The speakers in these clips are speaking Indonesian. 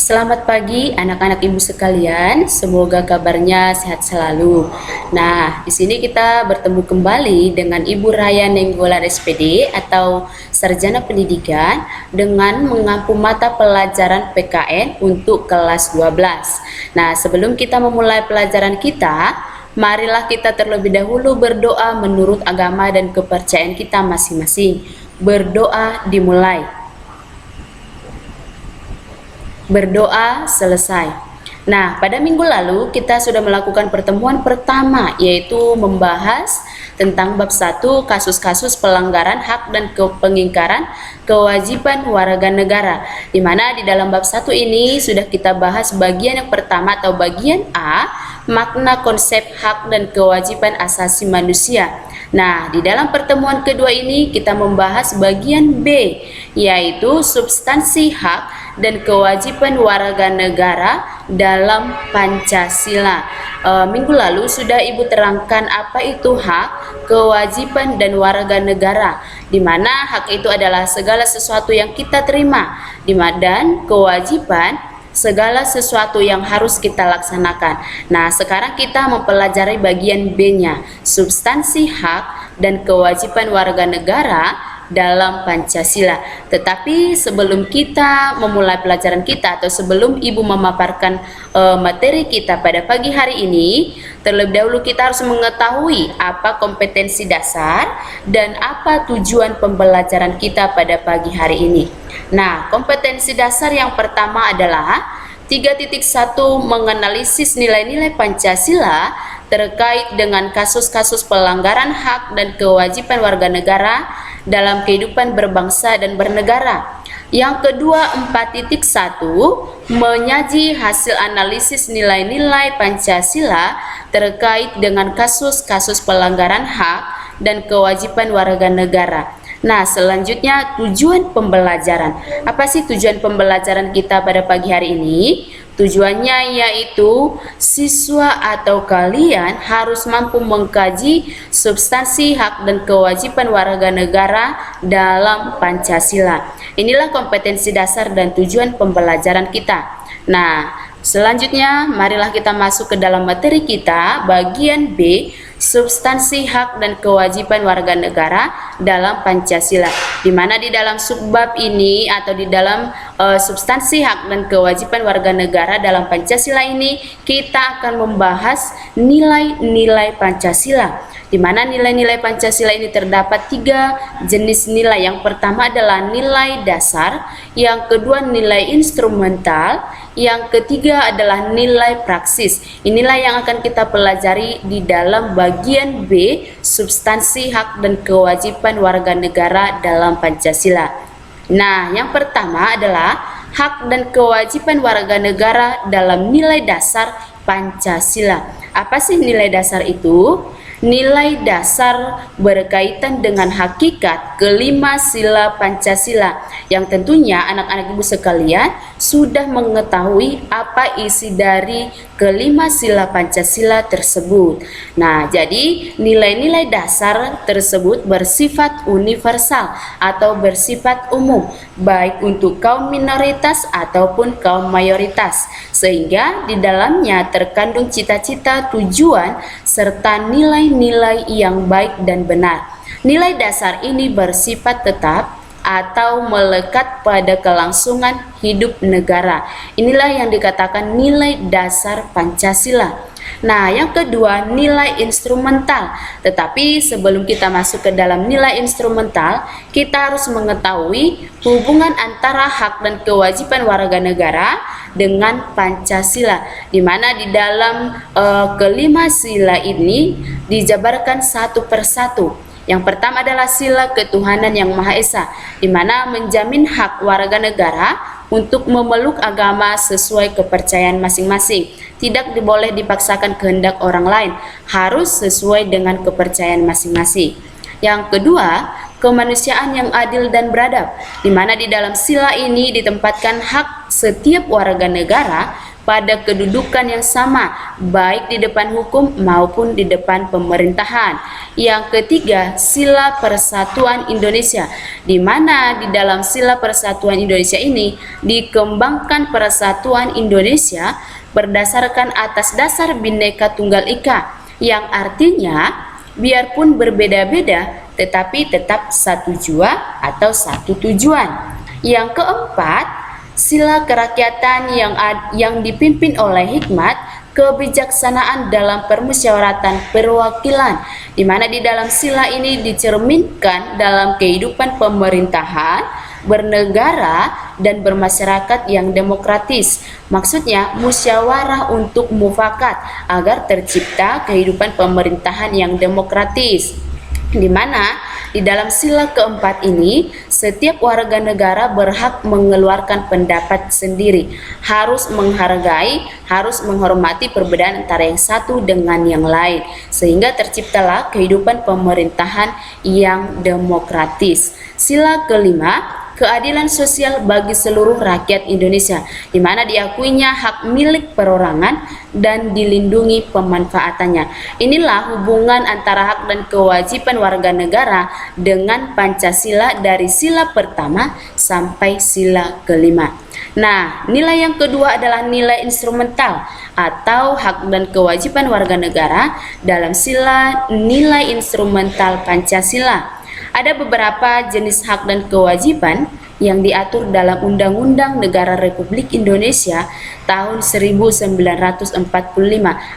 Selamat pagi anak-anak ibu sekalian, semoga kabarnya sehat selalu. Nah, di sini kita bertemu kembali dengan Ibu Raya Nenggolan SPD atau Sarjana Pendidikan dengan mengampu mata pelajaran PKN untuk kelas 12. Nah, sebelum kita memulai pelajaran kita, marilah kita terlebih dahulu berdoa menurut agama dan kepercayaan kita masing-masing. Berdoa dimulai. Berdoa selesai. Nah, pada minggu lalu kita sudah melakukan pertemuan pertama, yaitu membahas tentang bab 1 kasus-kasus pelanggaran hak dan pengingkaran kewajiban warga negara, di mana di dalam bab 1 ini sudah kita bahas bagian yang pertama atau bagian A, makna konsep hak dan kewajiban asasi manusia. Nah, di dalam pertemuan kedua ini kita membahas bagian B, yaitu substansi hak dan kewajiban warga negara dalam Pancasila. Minggu lalu sudah Ibu terangkan apa itu hak, kewajiban, dan warga negara, di mana hak itu adalah segala sesuatu yang kita terima, dan kewajiban segala sesuatu yang harus kita laksanakan. Nah, sekarang kita mempelajari bagian B-nya, substansi hak dan kewajiban warga negara dalam Pancasila. Tetapi sebelum kita memulai pelajaran kita atau sebelum Ibu memaparkan materi kita pada pagi hari ini, terlebih dahulu kita harus mengetahui apa kompetensi dasar dan apa tujuan pembelajaran kita pada pagi hari ini. Nah, kompetensi dasar yang pertama adalah 3.1 menganalisis nilai-nilai Pancasila terkait dengan kasus-kasus pelanggaran hak dan kewajiban warga negara dalam kehidupan berbangsa dan bernegara. Yang kedua, 4.1 menyaji hasil analisis nilai-nilai Pancasila terkait dengan kasus-kasus pelanggaran hak dan kewajiban warga negara. Nah, selanjutnya tujuan pembelajaran. Apa sih tujuan pembelajaran kita pada pagi hari ini? Tujuannya yaitu siswa atau kalian harus mampu mengkaji substansi hak dan kewajiban warga negara dalam Pancasila. Inilah kompetensi dasar dan tujuan pembelajaran kita. Nah, selanjutnya marilah kita masuk ke dalam materi kita bagian B, substansi hak dan kewajiban warga negara dalam Pancasila, di mana di dalam subbab ini atau di dalam substansi hak dan kewajiban warga negara dalam Pancasila ini kita akan membahas nilai-nilai Pancasila, di mana nilai-nilai Pancasila ini terdapat 3 jenis nilai. Yang pertama adalah nilai dasar, yang kedua nilai instrumental, yang ketiga adalah nilai praksis. Inilah yang akan kita pelajari di dalam bagian B, substansi hak dan kewajiban warga negara dalam Pancasila. Nah, yang pertama adalah hak dan kewajiban warga negara dalam nilai dasar Pancasila. Apa sih nilai dasar itu? Nilai dasar berkaitan dengan hakikat kelima sila Pancasila, yang tentunya anak-anak ibu sekalian sudah mengetahui apa isi dari kelima sila Pancasila tersebut. Nah, jadi nilai-nilai dasar tersebut bersifat universal atau bersifat umum, baik untuk kaum minoritas ataupun kaum mayoritas, sehingga di dalamnya terkandung cita-cita, tujuan, serta nilai-nilai yang baik dan benar. Nilai dasar ini bersifat tetap atau melekat pada kelangsungan hidup negara. Inilah yang dikatakan nilai dasar Pancasila. Nah, yang kedua nilai instrumental. Tetapi sebelum kita masuk ke dalam nilai instrumental, kita harus mengetahui hubungan antara hak dan kewajiban warga negara dengan Pancasila, di mana di dalam kelima sila ini dijabarkan satu persatu. Yang pertama adalah sila ketuhanan yang Maha Esa, di mana menjamin hak warga negara untuk memeluk agama sesuai kepercayaan masing-masing. Tidak boleh dipaksakan kehendak orang lain, harus sesuai dengan kepercayaan masing-masing. Yang kedua, kemanusiaan yang adil dan beradab, di mana di dalam sila ini ditempatkan hak setiap warga negara pada kedudukan yang sama, baik di depan hukum maupun di depan pemerintahan. Yang ketiga, Sila Persatuan Indonesia, di mana di dalam Sila Persatuan Indonesia ini dikembangkan persatuan Indonesia berdasarkan atas dasar Bhinneka Tunggal Ika, yang artinya biarpun berbeda-beda tetapi tetap satu jua atau satu tujuan. Yang keempat, sila kerakyatan yang dipimpin oleh hikmat kebijaksanaan dalam permusyawaratan perwakilan, di mana di dalam sila ini dicerminkan dalam kehidupan pemerintahan, bernegara, dan bermasyarakat yang demokratis. Maksudnya musyawarah untuk mufakat agar tercipta kehidupan pemerintahan yang demokratis, di mana di dalam sila keempat ini setiap warga negara berhak mengeluarkan pendapat sendiri, harus menghargai, harus menghormati perbedaan antara yang satu dengan yang lain, sehingga terciptalah kehidupan pemerintahan yang demokratis. Sila kelima, keadilan sosial bagi seluruh rakyat Indonesia, di mana diakuinya hak milik perorangan dan dilindungi pemanfaatannya. Inilah hubungan antara hak dan kewajiban warga negara dengan Pancasila dari sila pertama sampai sila kelima. Nah, nilai yang kedua adalah nilai instrumental atau hak dan kewajiban warga negara dalam sila nilai instrumental Pancasila. Ada beberapa jenis hak dan kewajiban yang diatur dalam Undang-Undang Negara Republik Indonesia tahun 1945.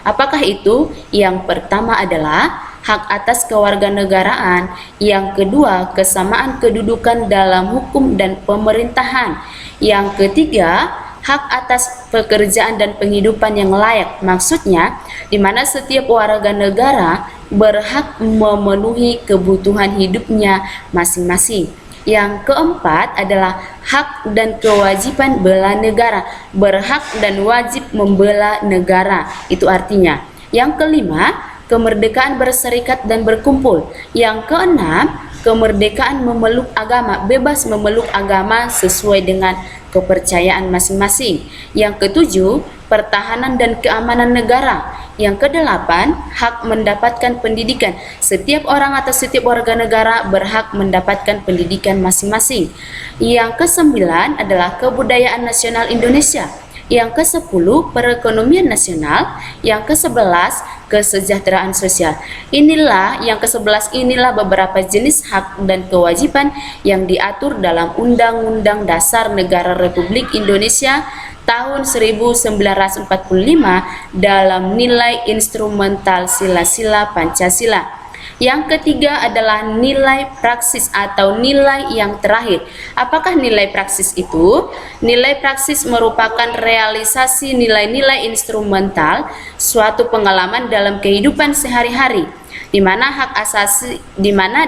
Apakah itu? Yang pertama adalah hak atas kewarganegaraan, yang kedua kesamaan kedudukan dalam hukum dan pemerintahan, yang ketiga hak atas pekerjaan dan penghidupan yang layak. Maksudnya di mana setiap warga negara berhak memenuhi kebutuhan hidupnya masing-masing. Yang keempat adalah hak dan kewajiban bela negara, berhak dan wajib membela negara. Itu artinya. Yang kelima, kemerdekaan berserikat dan berkumpul. Yang keenam, kemerdekaan memeluk agama, bebas memeluk agama sesuai dengan kepercayaan masing-masing. Yang ketujuh, pertahanan dan keamanan negara. Yang kedelapan, hak mendapatkan pendidikan. Setiap orang atau setiap warga negara berhak mendapatkan pendidikan masing-masing. Yang kesembilan adalah kebudayaan nasional Indonesia. Yang ke-10, perekonomian nasional. Yang ke-11, kesejahteraan sosial. Yang ke-11 inilah beberapa jenis hak dan kewajiban yang diatur dalam Undang-Undang Dasar Negara Republik Indonesia tahun 1945 dalam nilai instrumental sila-sila Pancasila. Yang ketiga adalah nilai praksis atau nilai yang terakhir. Apakah nilai praksis itu? Nilai praksis merupakan realisasi nilai-nilai instrumental suatu pengalaman dalam kehidupan sehari-hari, di mana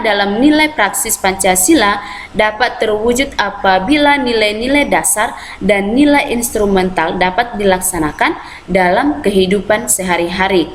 dalam nilai praksis Pancasila dapat terwujud apabila nilai-nilai dasar dan nilai instrumental dapat dilaksanakan dalam kehidupan sehari-hari.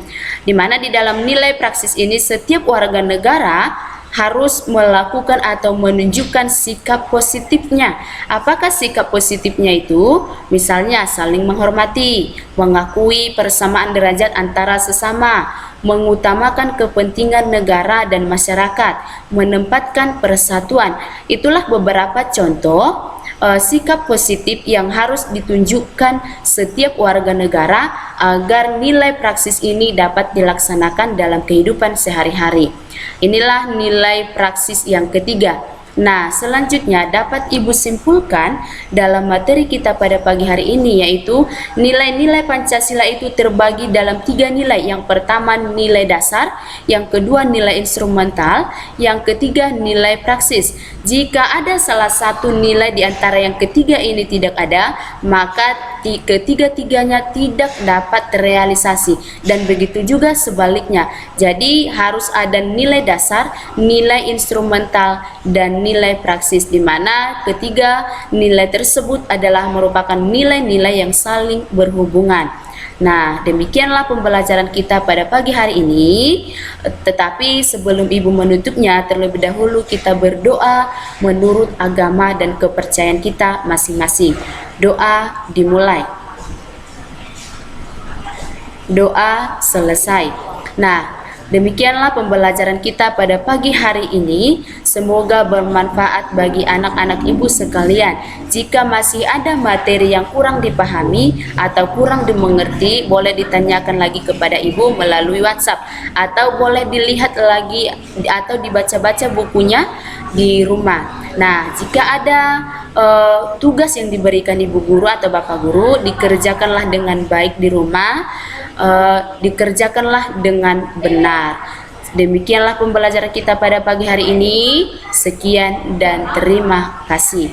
Di mana di dalam nilai praksis ini setiap warga negara harus melakukan atau menunjukkan sikap positifnya. Apakah sikap positifnya itu? Misalnya saling menghormati, mengakui persamaan derajat antara sesama, mengutamakan kepentingan negara dan masyarakat, menempatkan persatuan. Itulah beberapa contoh sikap positif yang harus ditunjukkan setiap warga negara agar nilai praksis ini dapat dilaksanakan dalam kehidupan sehari-hari. Inilah nilai praksis yang ketiga. Nah, selanjutnya dapat Ibu simpulkan dalam materi kita pada pagi hari ini, yaitu nilai-nilai Pancasila itu terbagi dalam 3 nilai. Yang pertama nilai dasar, yang kedua nilai instrumental, yang ketiga nilai praksis. Jika ada salah satu nilai di antara yang ketiga ini tidak ada, maka ketiga-tiganya tidak dapat terrealisasi, dan begitu juga sebaliknya. Jadi harus ada nilai dasar, nilai instrumental, dan nilai praksis, di mana ketiga nilai tersebut adalah merupakan nilai-nilai yang saling berhubungan. Nah, demikianlah pembelajaran kita pada pagi hari ini. Tetapi sebelum Ibu menutupnya, terlebih dahulu kita berdoa menurut agama dan kepercayaan kita masing-masing. Doa dimulai. doa selesai. Nah, demikianlah pembelajaran kita pada pagi hari ini. Semoga bermanfaat bagi anak-anak ibu sekalian. Jika masih ada materi yang kurang dipahami atau kurang dimengerti, boleh ditanyakan lagi kepada ibu melalui WhatsApp, atau boleh dilihat lagi atau dibaca-baca bukunya di rumah. Nah, jika ada tugas yang diberikan ibu guru atau bapak guru, dikerjakanlah dengan baik di rumah, dikerjakanlah dengan benar. Demikianlah pembelajaran kita pada pagi hari ini. Sekian dan terima kasih.